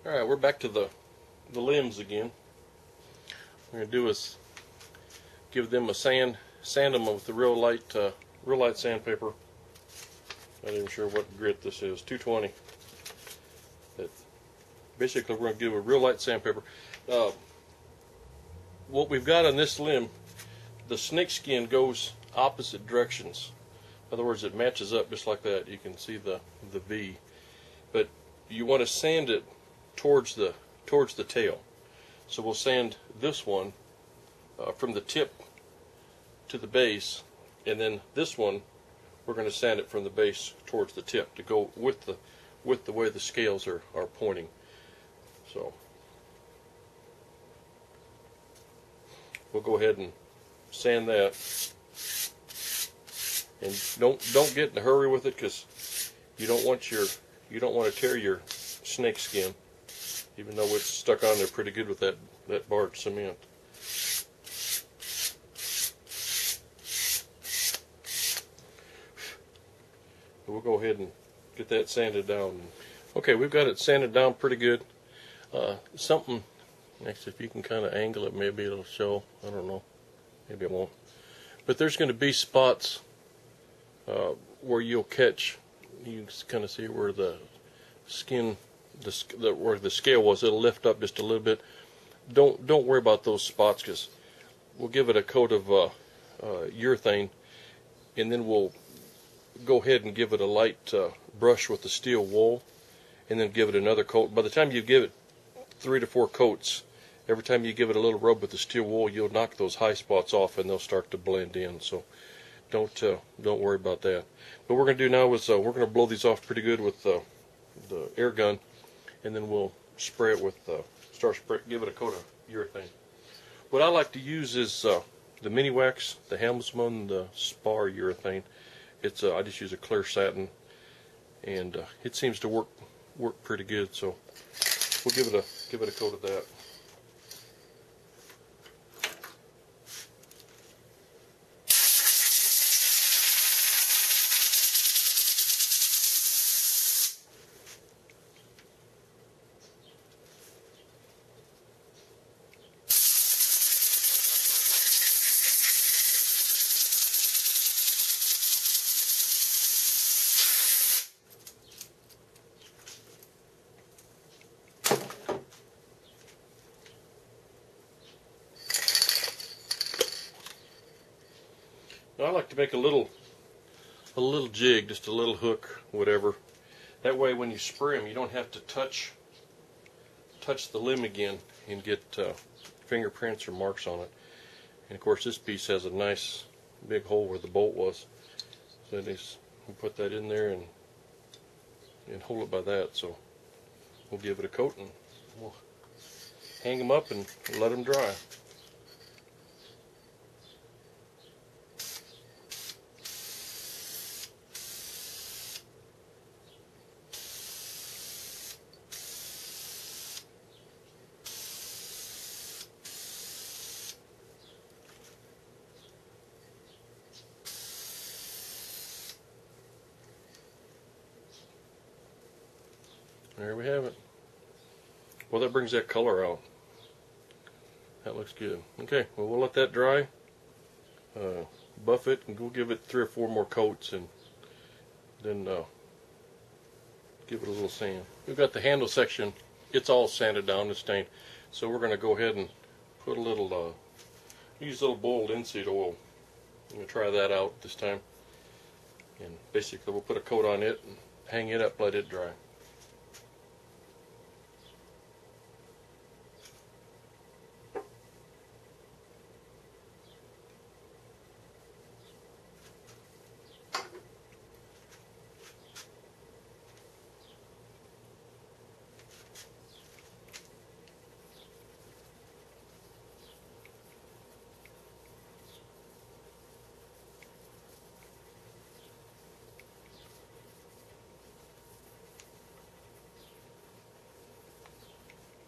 Alright, we're back to the limbs again. What we're going to do is give them a sand them with the real light sandpaper. Not even sure what grit this is, 220. But basically we're going to give a real light sandpaper. What we've got on this limb, the snake skin goes opposite directions. In other words, it matches up just like that. You can see the V. But you want to sand it towards the tail. So we'll sand this one from the tip to the base, and then this one we're going to sand it from the base towards the tip to go with the way the scales are pointing. So we'll go ahead and sand that, and don't get in a hurry with it, because you don't want to tear your snake skin, even though it's stuck on there pretty good with that barred cement. We'll go ahead and get that sanded down. Okay, we've got it sanded down pretty good. Something, next, if you can kind of angle it, maybe it'll show. I don't know. Maybe it won't. But there's going to be spots where you'll catch. You can kind of see where the skin, where the scale was. It'll lift up just a little bit. Don't worry about those spots, because we'll give it a coat of urethane, and then we'll go ahead and give it a light brush with the steel wool, and then give it another coat. By the time you give it 3 to 4 coats, every time you give it a little rub with the steel wool, you'll knock those high spots off, and they'll start to blend in. So don't worry about that. What we're going to do now is we're going to blow these off pretty good with the air gun, and then we'll spray it with give it a coat of urethane. What I like to use is the mini wax, the Helmsman, the spar urethane. It's I just use a clear satin, and it seems to work pretty good. So we'll give it a coat of that. I like to make a little jig, just a little hook, whatever. That way, when you spray them, you don't have to touch the limb again and get fingerprints or marks on it. And of course, this piece has a nice big hole where the bolt was, so we put that in there and hold it by that. So we'll give it a coat, and we'll hang them up and let them dry. There we have it. Well, that brings that color out. That looks good. Okay, well, we'll let that dry, buff it, and we'll give it 3 or 4 more coats, and then give it a little sand. We've got the handle section. It's all sanded down and stained. So we're going to go ahead and put a little, use a little boiled linseed oil. I'm going to try that out this time. And basically we'll put a coat on it and hang it up, let it dry.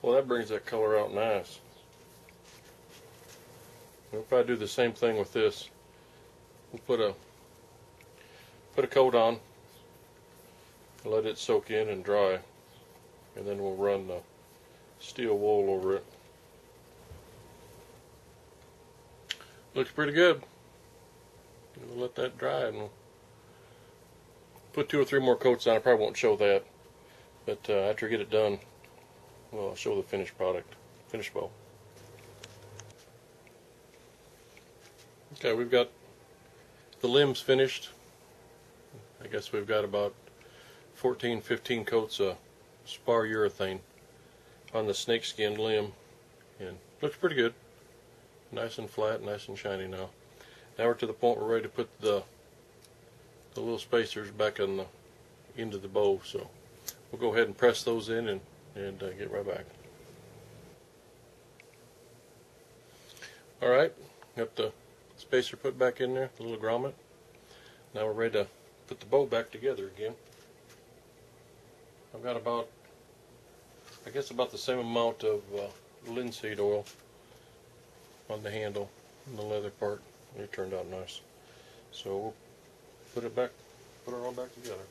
Well, that brings that color out nice. If I do the same thing with this, we'll put a coat on, let it soak in and dry, and then we'll run steel wool over it. Looks pretty good. We'll let that dry and we'll put 2 or 3 more coats on. I probably won't show that, but after I get it done, well, I'll show the finished product, finished bow. Okay, we've got the limbs finished. I guess we've got about 14, 15 coats of spar urethane on the snakeskin limb, and looks pretty good. Nice and flat, nice and shiny now. Now we're to the point we're ready to put the little spacers back on the end of the bow, so we'll go ahead and press those in and get right back. Alright, got the spacer put back in there, the little grommet. Now we're ready to put the bow back together again. I've got about, I guess about the same amount of linseed oil on the handle and the leather part. It turned out nice. So we'll put it all back together.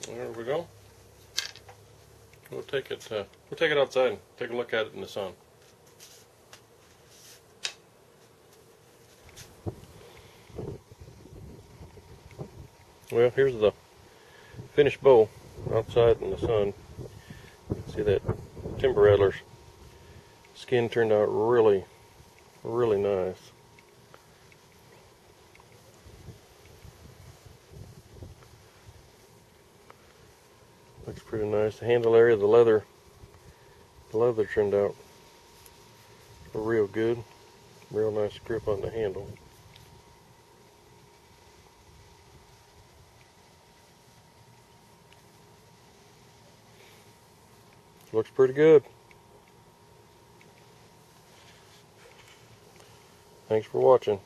There we go. We'll take it outside and take a look at it in the sun. Well, here's the finished bow outside in the sun. See that timber rattler's skin turned out really, really nice. Looks pretty nice. The handle area, the leather turned out real good. Real nice grip on the handle. Looks pretty good. Thanks for watching.